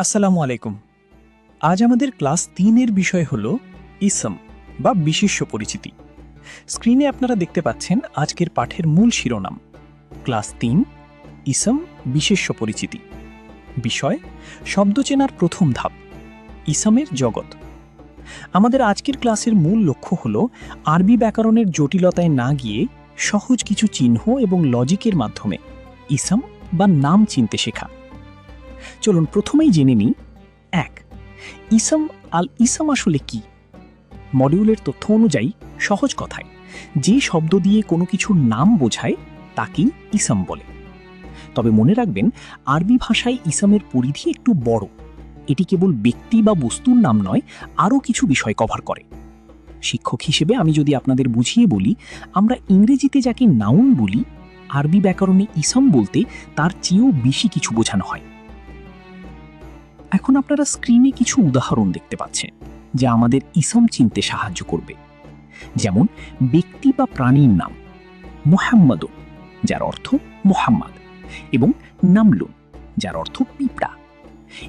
আসসালামু আলাইকুম। আজ আমাদের ক্লাস 3-এর বিষয় হল ইসম বা বিশেষ্য পরিচিতি। স্ক্রিনে আপনারা দেখতে পাচ্ছেন আজকের পাঠের মূল শিরোনাম ক্লাস 3 ইসম বিশেষ্য পরিচিতি। বিষয় শব্দ চেনার প্রথম ধাপ ইসমের জগৎ। আমাদের আজকের ক্লাসের মূল লক্ষ্য হল আরবি ব্যাকরণের জটিলতায় না গিয়ে সহজ কিছু চিহ্ন এবং লজিকের মাধ্যমে ইসম বা নাম চিনতে শেখা। চলুন প্রথমেই জেনে নিই 1. ইসম আল ইসম আসলে কি? মডিউলের তথ্য অনুযায়ী সহজ কথায় যে শব্দ দিয়ে কোনো কিছুর নাম বোঝায় তাকেই ইসম বলে। তবে মনে রাখবেন আরবি ভাষায় ইসমের পরিধি একটু বড়। এটি কেবল ব্যক্তি বা বস্তুর নাম নয়, আরও কিছু বিষয় কভার করে। শিক্ষক হিসেবে আমি যদি আপনাদের বুঝিয়ে বলি, আমরা ইংরেজিতে যাকে নাউন বলি, আরবি ব্যাকরণে ইসম বলতে তার চেয়েও বেশি কিছু বোঝানো হয়। এখন আপনারা স্ক্রিনে কিছু উদাহরণ দেখতে পাচ্ছেন যা আমাদের ইসম চিনতে সাহায্য করবে। যেমন ব্যক্তি বা প্রাণীর নাম মুহাম্মাদুন, যার অর্থ মুহাম্মদ, এবং নামলুন, যার অর্থ পিঁপড়া।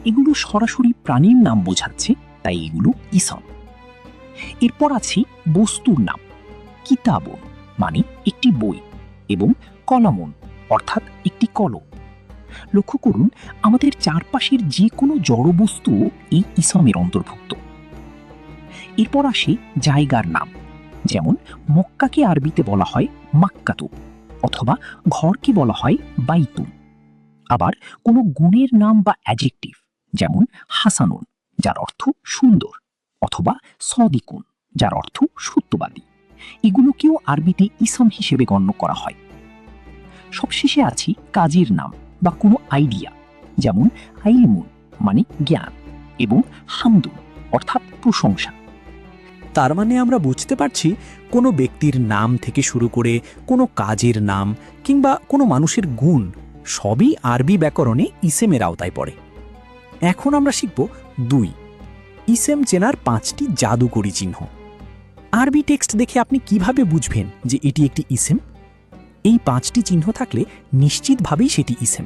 এগুলো সরাসরি প্রাণীর নাম বোঝাচ্ছে, তাই এগুলো ইসম। এরপর আছে বস্তুর নাম কিতাবুন, মানে একটি বই, এবং কলমুন অর্থাৎ একটি কলম। লক্ষ্য করুন আমাদের চারপাশের যে কোনো জড়বস্তু এই ইসমের অন্তর্ভুক্ত। এরপর আসে জায়গার নাম, যেমন মক্কাকে আরবিতে বলা হয় মাক্কাতু, অথবা ঘরকে বলা হয় বাইতুন। আবার কোনো গুণের নাম বা অ্যাডজেক্টিভ, যেমন হাসানুন, যার অর্থ সুন্দর, অথবা সদিকুন, যার অর্থ সত্যবাদী, এগুলোকেও আরবিতে ইসম হিসেবে গণ্য করা হয়। সবশেষে আছে কাজের নাম বা কোনো আইডিয়া, যেমন আইলমুন মানে জ্ঞান, এবং হামদুন অর্থাৎ প্রশংসা। তার মানে আমরা বুঝতে পারছি কোনো ব্যক্তির নাম থেকে শুরু করে কোনো কাজের নাম কিংবা কোনো মানুষের গুণ সবই আরবি ব্যাকরণে ইসেমের আওতায় পড়ে। এখন আমরা শিখব 2. ইসেম চেনার 5টি জাদুকরী চিহ্ন। আরবি টেক্সট দেখে আপনি কিভাবে বুঝবেন যে এটি একটি ইসেম? এই 5টি চিহ্ন থাকলে নিশ্চিতভাবেই সেটি ইসেম।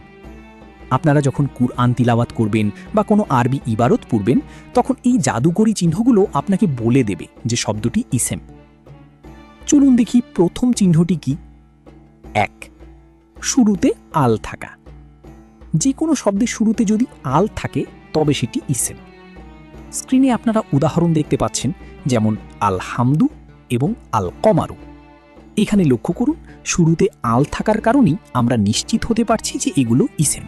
আপনারা যখন কুরআন তিলাওয়াত করবেন বা কোনো আরবি ইবারত পড়বেন, তখন এই জাদুকরী চিহ্নগুলো আপনাকে বলে দেবে যে শব্দটি ইসেম। চলুন দেখি প্রথম চিহ্নটি কি। 1. শুরুতে আল থাকা। যে কোনো শব্দের শুরুতে যদি আল থাকে তবে সেটি ইসেম। স্ক্রিনে আপনারা উদাহরণ দেখতে পাচ্ছেন, যেমন আল হামদু এবং আল কমারু। এখানে লক্ষ্য করুন শুরুতে আল থাকার কারণেই আমরা নিশ্চিত হতে পারছি যে এগুলো ইসেম।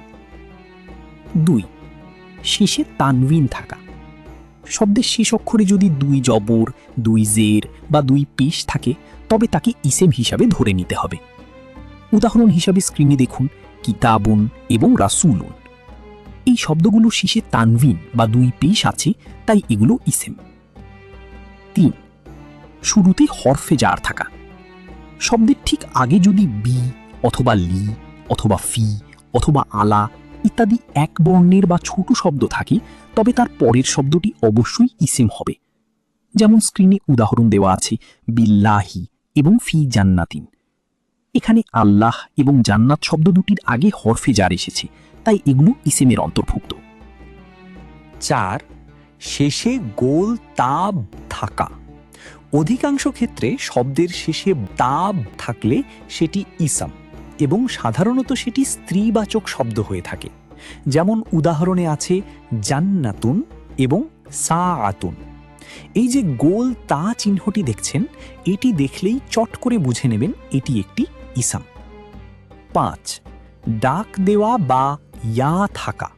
2. শেষে তানবিন থাকা। শব্দের শেষ অক্ষরে যদি 2 জবর, 2 জের বা 2 পেশ থাকে তবে তাকে ইসেম হিসাবে ধরে নিতে হবে। উদাহরণ হিসাবে স্ক্রিনে দেখুন কিতাবুন এবং রাসূলুন। এই শব্দগুলো শেষে তানবিন বা 2 পেশ আছে, তাই এগুলো ইসেম। 3. শুরুতে হরফে জার থাকা। শব্দের ঠিক আগে যদি বি অথবা লি অথবা ফি অথবা আলা ইত্যাদি এক বর্ণের বা ছোট শব্দ থাকে, তবে তার পরের শব্দটি অবশ্যই ইসেম হবে। যেমন স্ক্রিনে উদাহরণ দেওয়া আছে বিল্লাহি এবং ফি জান্নাতিন। এখানে আল্লাহ এবং জান্নাত শব্দ দুটির আগে হরফে জার এসেছে, তাই এগুলো ইসেমের অন্তর্ভুক্ত। 4. শেষে গোল তাব থাকা। অধিকাংশ ক্ষেত্রে শব্দের শেষে তাব থাকলে সেটি ইসম, এবং সাধারণত সেটি স্ত্রীবাচক শব্দ হয়ে থাকে। যেমন উদাহরণে আছে জান্নাতুন এবং সাআতুন। এই যে গোল তা চিহ্নটি দেখছেন, এটি দেখলেই চট করে বুঝে নেবেন এটি একটি ইসম। 5. ডাক দেওয়া বা ইয়া থাকা।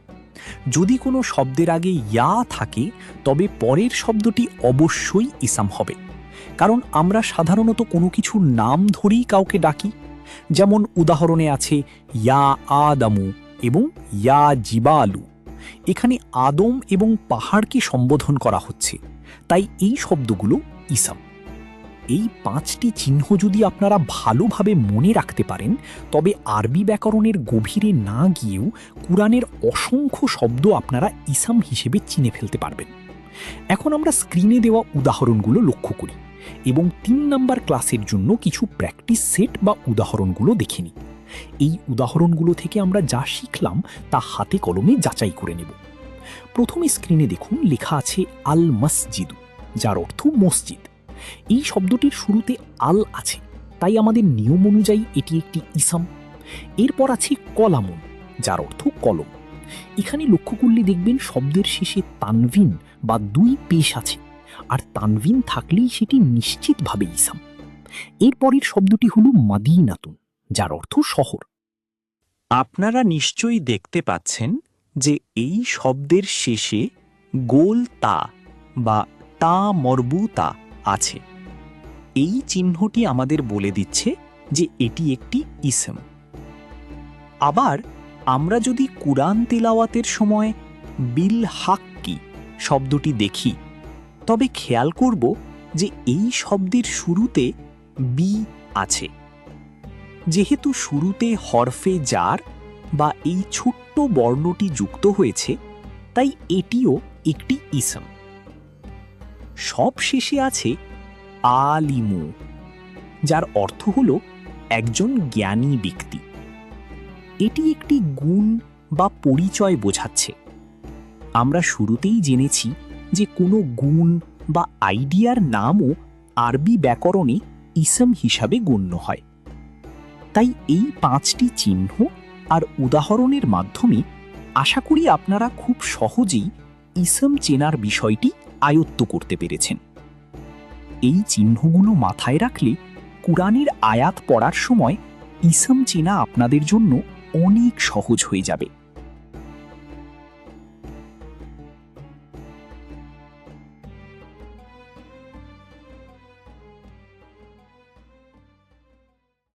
যদি কোনো শব্দের আগে ইয়া থাকে তবে পরের শব্দটি অবশ্যই ইসম হবে, কারণ আমরা সাধারণত কোনো কিছুর নাম ধরেই কাউকে ডাকি। যেমন উদাহরণে আছে ইয়া আদামু এবং ইয়া জিবালু। এখানে আদম এবং পাহাড়কে সম্বোধন করা হচ্ছে, তাই এই শব্দগুলো ইসম। এই 5টি চিহ্ন যদি আপনারা ভালোভাবে মনে রাখতে পারেন, তবে আরবি ব্যাকরণের গভীরে না গিয়েও কুরআনের অসংখ্য শব্দ আপনারা ইসম হিসেবে চিনে ফেলতে পারবেন। এখন আমরা স্ক্রিনে দেওয়া উদাহরণগুলো লক্ষ্য করি এবং 3 নম্বর ক্লাসের জন্য কিছু প্র্যাকটিস সেট বা উদাহরণগুলো দেখে নিই। এই উদাহরণগুলো থেকে আমরা যা শিখলাম তা হাতে কলমে যাচাই করে নেব। প্রথমে স্ক্রিনে দেখুন লেখা আছে আল মসজিদু, যার অর্থ মসজিদ। এই শব্দটির শুরুতে আল আছে, তাই আমাদের নিয়ম অনুযায়ী এটি একটি ইসম। এরপর আছে কলামুন, যার অর্থ কলম। এখানে লক্ষ্য করলে দেখবেন শব্দের শেষে তানভিন বা দুই পেশ আছে, আর তানভিন থাকলেই সেটি নিশ্চিতভাবে ইসম। এরপরের শব্দটি হল মাদিনাতুন, যার অর্থ শহর। আপনারা নিশ্চয়ই দেখতে পাচ্ছেন যে এই শব্দের শেষে গোল তা বা তা মরবুতা আছে। এই চিহ্নটি আমাদের বলে দিচ্ছে যে এটি একটি ইসম। আবার আমরা যদি কুরআন তিলাওয়াতের সময় বিল হাক্কি শব্দটি দেখি, তবে খেয়াল করব যে এই শব্দের শুরুতে বি আছে। যেহেতু শুরুতে হরফে জার বা এই ছোট্ট বর্ণটি যুক্ত হয়েছে, তাই এটিও একটি ইসম। সব শেষে আছে আলিমু, যার অর্থ হল একজন জ্ঞানী ব্যক্তি। এটি একটি গুণ বা পরিচয় বোঝাচ্ছে। আমরা শুরুতেই জেনেছি যে কোনো গুণ বা আইডিয়ার নামও আরবি ব্যাকরণে ইসম হিসাবে গণ্য হয়। তাই এই 5টি চিহ্ন আর উদাহরণের মাধ্যমে আশা করি আপনারা খুব সহজেই ইসম চেনার বিষয়টি আয়ত্ত করতে পেরেছেন। এই চিহ্নগুলো মাথায় রাখলে কুরআনের আয়াত পড়ার সময় ইসম চেনা আপনাদের জন্য অনেক সহজ হয়ে যাবে।